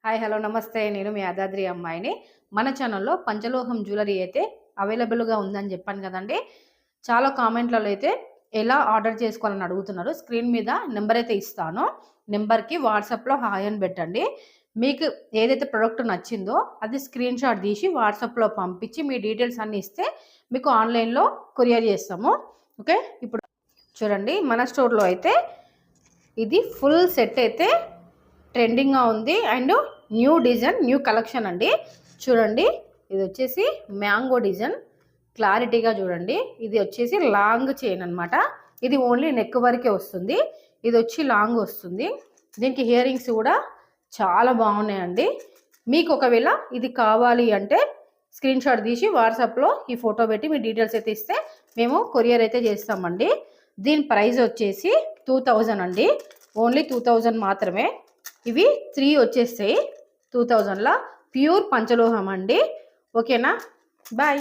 Hi hello నమస్తే. నేను మీ యాదాద్రి అమ్మాయిని. మన ఛానల్లో పంచలోహం జ్యువెలరీ అయితే అవైలబుల్గా ఉందని చెప్పాను కదండి. చాలా కామెంట్లలో అయితే ఎలా ఆర్డర్ చేసుకోవాలని అడుగుతున్నారు. స్క్రీన్ మీద నెంబర్ అయితే ఇస్తాను. నెంబర్కి వాట్సాప్లో హాయ్ అని పెట్టండి. మీకు ఏదైతే ప్రోడక్ట్ నచ్చిందో అది స్క్రీన్ షాట్ తీసి వాట్సాప్లో పంపించి మీ డీటెయిల్స్ అన్నీ ఇస్తే మీకు ఆన్లైన్లో కొరియర్ చేస్తాము. ఓకే, ఇప్పుడు చూడండి మన స్టోర్లో అయితే ఇది ఫుల్ సెట్ అయితే ట్రెండింగ్గా ఉంది and new design new collection అండి. చూడండి, ఇది వచ్చేసి మ్యాంగో డిజైన్, క్లారిటీగా చూడండి. ఇది వచ్చేసి లాంగ్ చైన్ అనమాట. ఇది ఓన్లీ నెక్ వరకే వస్తుంది. ఇది వచ్చి లాంగ్ వస్తుంది. దీనికి ఇయర్ రింగ్స్ కూడా చాలా బాగున్నాయండి. మీకు ఒకవేళ ఇది కావాలి అంటే స్క్రీన్ షాట్ తీసి వాట్సాప్లో ఈ ఫోటో పెట్టి మీ డీటెయిల్స్ అయితే ఇస్తే మేము కొరియర్ అయితే చేస్తామండి. దీని ప్రైస్ వచ్చేసి 2000 అండి. ఓన్లీ 2000 మాత్రమే. ఇవి 3 వచ్చేస్తాయి 2000లా. ప్యూర్ పంచలోహం అండి. ఓకేనా, బాయ్.